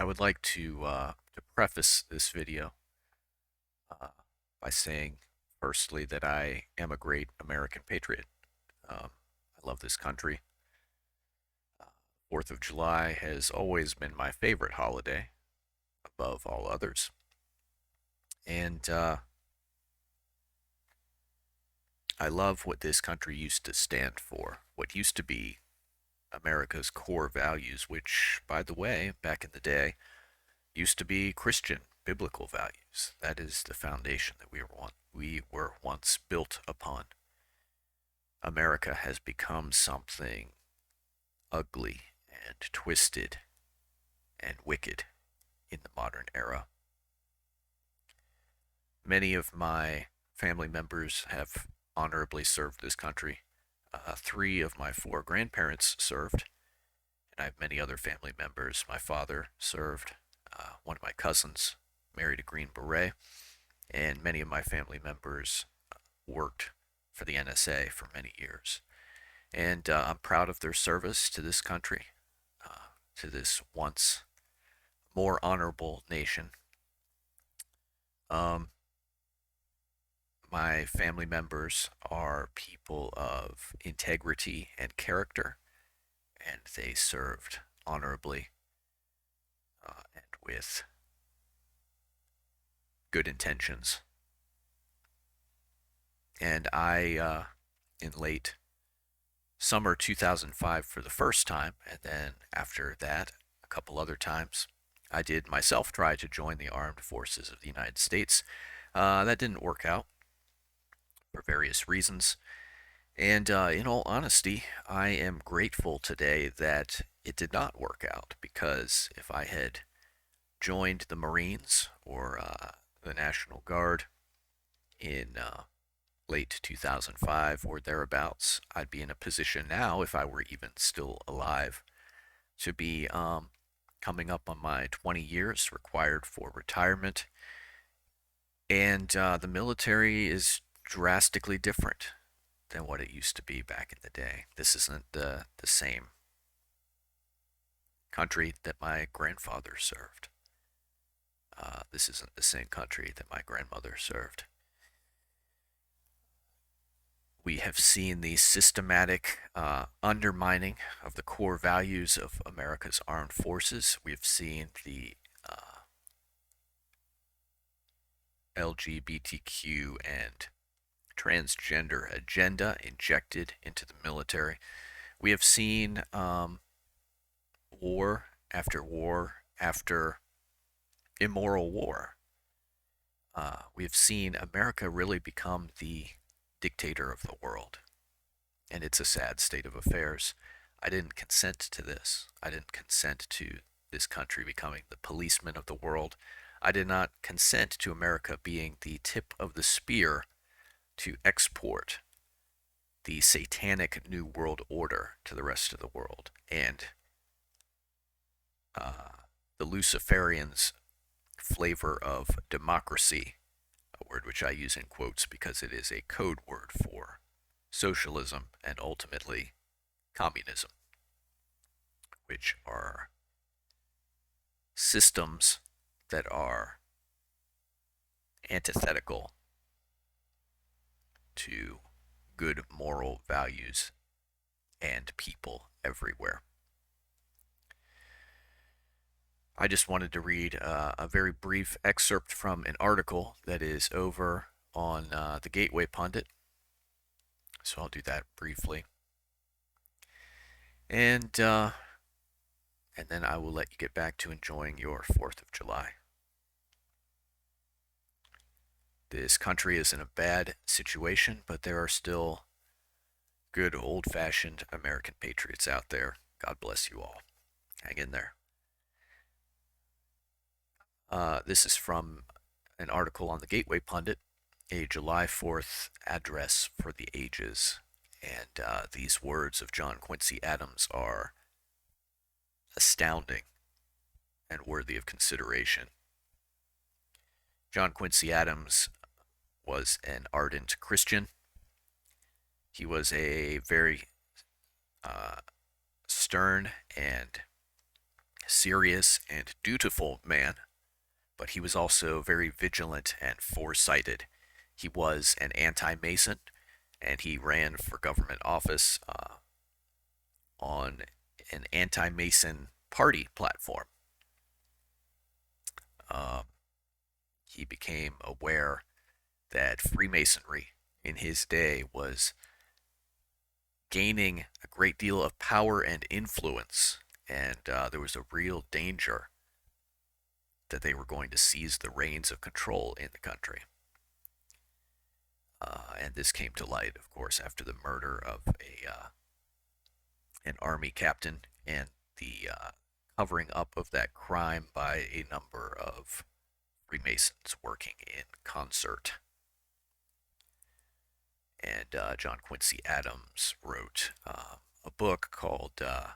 I would like to preface this video uh, by saying, firstly, that I am a great American patriot. I love this country. 4th of July has always been my favorite holiday above all others. And I love what this country used to stand for, what used to be America's core values, which, by the way, back in the day, used to be Christian biblical values. That is the foundation that we were once built upon. America has become something ugly and twisted and wicked in the modern era. Many of my family members have honorably served this country. 3 of my 4 grandparents served, and I have many other family members. My father served. One of my cousins married a Green Beret, and many of my family members worked for the NSA for many years. And I'm proud of their service to this country, to this once more honorable nation. Um, my family members are people of integrity and character, and they served honorably and with good intentions. And in late summer 2005 for the first time, and then after that, a couple other times, I did myself try to join the armed forces of the United States. That didn't work out for various reasons. And in all honesty, I am grateful today that it did not work out, because if I had joined the Marines or the National Guard in late 2005 or thereabouts, I'd be in a position now, if I were even still alive, to be coming up on my 20 years required for retirement. And the military is drastically different than what it used to be back in the day. This isn't the same country that my grandfather served. This isn't the same country that my grandmother served. We have seen the systematic undermining of the core values of America's armed forces. We have seen the LGBTQ and transgender agenda injected into the military. We have seen war after immoral war. We have seen America really become the dictator of the world, and it's a sad state of affairs. I didn't consent to this. I didn't consent to this country becoming the policeman of the world. I did not consent to America being the tip of the spear to export the satanic New World Order to the rest of the world, and the Luciferians' flavor of democracy, a word which I use in quotes because it is a code word for socialism and ultimately communism, which are systems that are antithetical to good moral values and people everywhere. I just wanted to read a very brief excerpt from an article that is over on the Gateway Pundit. So I'll do that briefly. And then I will let you get back to enjoying your 4th of July. This country is in a bad situation, but there are still good old-fashioned American patriots out there. God bless you all. Hang in there. This is from an article on the Gateway Pundit, a July 4th address for the ages. And these words of John Quincy Adams are astounding and worthy of consideration. John Quincy Adams was an ardent Christian. He was a very stern and serious and dutiful man, but he was also very vigilant and foresighted. He was an anti-Mason, and he ran for government office on an anti-Mason party platform. Um, he became aware that Freemasonry in his day was gaining a great deal of power and influence, and there was a real danger that they were going to seize the reins of control in the country. And this came to light, of course, after the murder of an army captain and the covering up of that crime by a number of Freemasons working in concert. And John Quincy Adams wrote a book called, I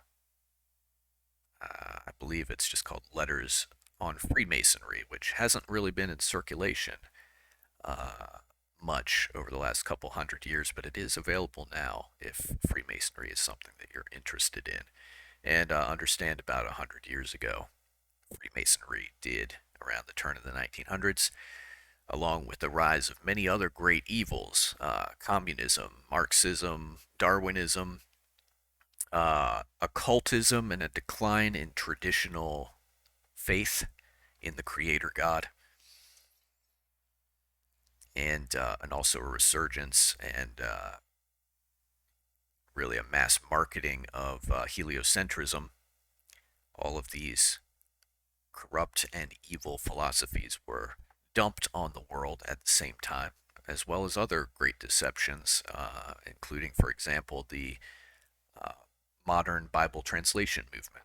believe it's just called Letters on Freemasonry, which hasn't really been in circulation uh, much over the last couple hundred years, but it is available now if Freemasonry is something that you're interested in. And understand about 100 years ago, Freemasonry did, around the turn of the 1900s, along with the rise of many other great evils, communism, Marxism, Darwinism, occultism, and a decline in traditional faith in the Creator God, and also a resurgence and really a mass marketing of heliocentrism. All of these corrupt and evil philosophies were dumped on the world at the same time, as well as other great deceptions, including, for example, the uh, modern Bible translation movement,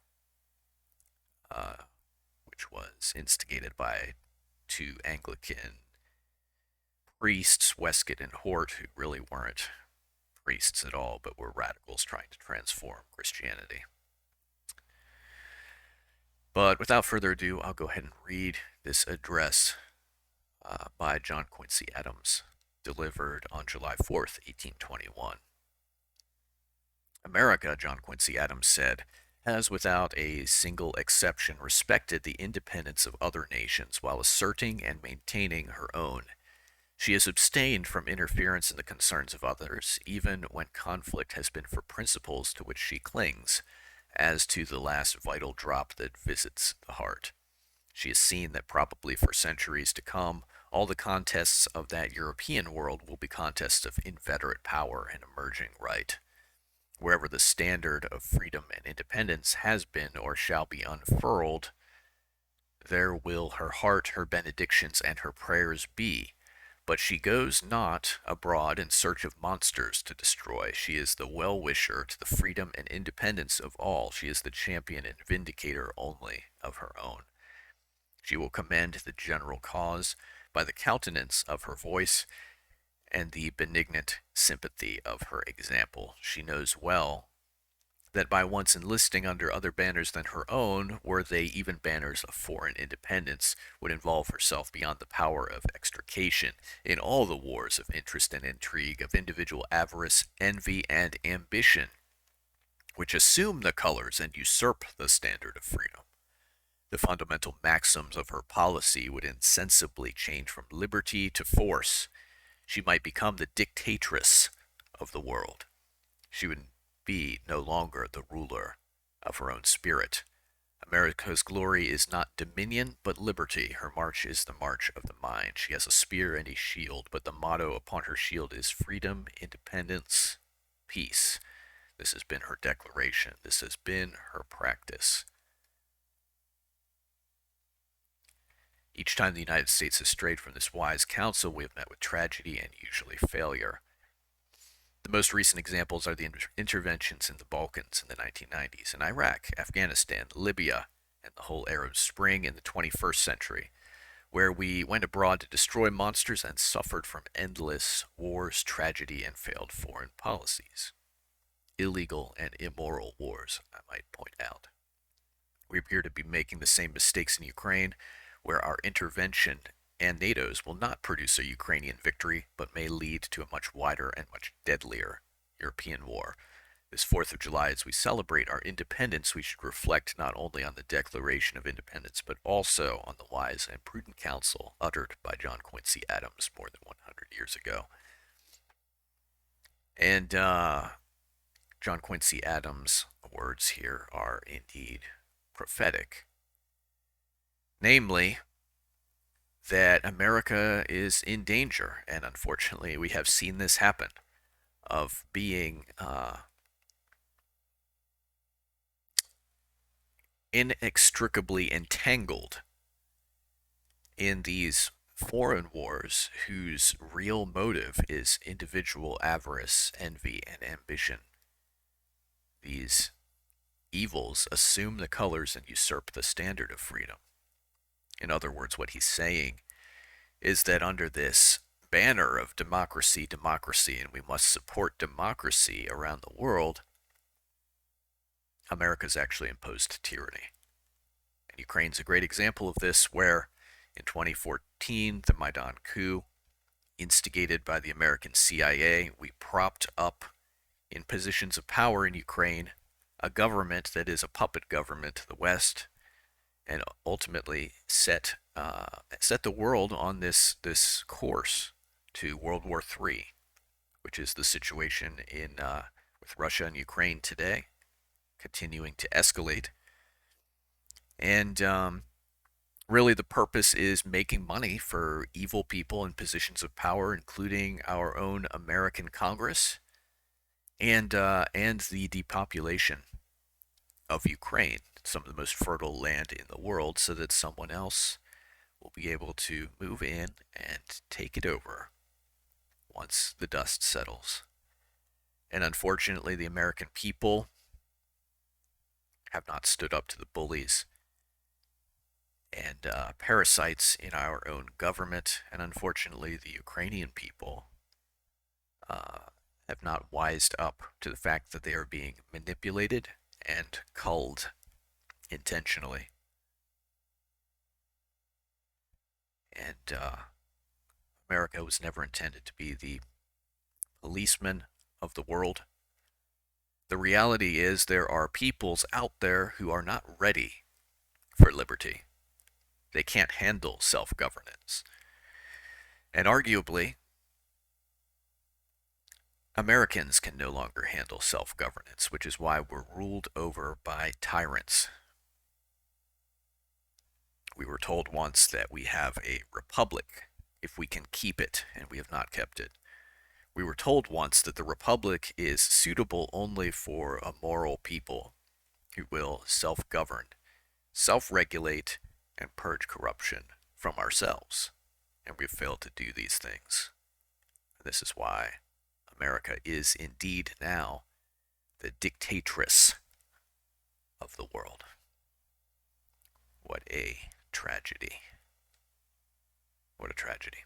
uh, which was instigated by two Anglican priests, Westcott and Hort, who really weren't priests at all, but were radicals trying to transform Christianity. But without further ado, I'll go ahead and read this address by John Quincy Adams, delivered on July 4th, 1821. America, John Quincy Adams said, has without a single exception respected the independence of other nations while asserting and maintaining her own. She has abstained from interference in the concerns of others, even when conflict has been for principles to which she clings, as to the last vital drop that visits the heart. She has seen that probably for centuries to come, all the contests of that European world will be contests of inveterate power and emerging right. Wherever the standard of freedom and independence has been or shall be unfurled, there will her heart, her benedictions, and her prayers be. But she goes not abroad in search of monsters to destroy. She is the well-wisher to the freedom and independence of all. She is the champion and vindicator only of her own. She will commend the general cause by the countenance of her voice and the benignant sympathy of her example. She knows well that by once enlisting under other banners than her own, were they even banners of foreign independence, would involve herself beyond the power of extrication in all the wars of interest and intrigue, of individual avarice, envy, and ambition, which assume the colors and usurp the standard of freedom. The fundamental maxims of her policy would insensibly change from liberty to force. She might become the dictatress of the world. She would be no longer the ruler of her own spirit. America's glory is not dominion, but liberty. Her march is the march of the mind. She has a spear and a shield, but the motto upon her shield is freedom, independence, peace. This has been her declaration. This has been her practice. Each time the United States has strayed from this wise counsel, we have met with tragedy and usually failure. The most recent examples are the interventions in the Balkans in the 1990s, in Iraq, Afghanistan, Libya, and the whole Arab Spring in the 21st century, where we went abroad to destroy monsters and suffered from endless wars, tragedy, and failed foreign policies. Illegal and immoral wars, I might point out. We appear to be making the same mistakes in Ukraine, where our intervention and NATO's will not produce a Ukrainian victory, but may lead to a much wider and much deadlier European war. This 4th of July, as we celebrate our independence, we should reflect not only on the Declaration of Independence, but also on the wise and prudent counsel uttered by John Quincy Adams more than 100 years ago. And John Quincy Adams' words here are indeed prophetic. Namely, that America is in danger, and unfortunately, we have seen this happen, of being inextricably entangled in these foreign wars whose real motive is individual avarice, envy, and ambition. These evils assume the colors and usurp the standard of freedom. In other words, what he's saying is that under this banner of democracy, democracy, and we must support democracy around the world, America's actually imposed tyranny. And Ukraine's a great example of this, where in 2014, the Maidan coup, instigated by the American CIA, we propped up in positions of power in Ukraine a government that is a puppet government to the West, and ultimately set the world on this course to World War III, which is the situation with Russia and Ukraine today, continuing to escalate. And really, the purpose is making money for evil people in positions of power, including our own American Congress, and the depopulation of Ukraine, some of the most fertile land in the world, so that someone else will be able to move in and take it over once the dust settles. And unfortunately, the American people have not stood up to the bullies and parasites in our own government, and unfortunately, the Ukrainian people have not wised up to the fact that they are being manipulated and culled intentionally. And America was never intended to be the policeman of the world. The reality is there are peoples out there who are not ready for liberty. They can't handle self-governance. And arguably, Americans can no longer handle self-governance, which is why we're ruled over by tyrants. We were told once that we have a republic if we can keep it, and we have not kept it. We were told once that the republic is suitable only for a moral people who will self-govern, self-regulate, and purge corruption from ourselves. And we've failed to do these things. This is why America is indeed now the dictatress of the world. What a tragedy. What a tragedy.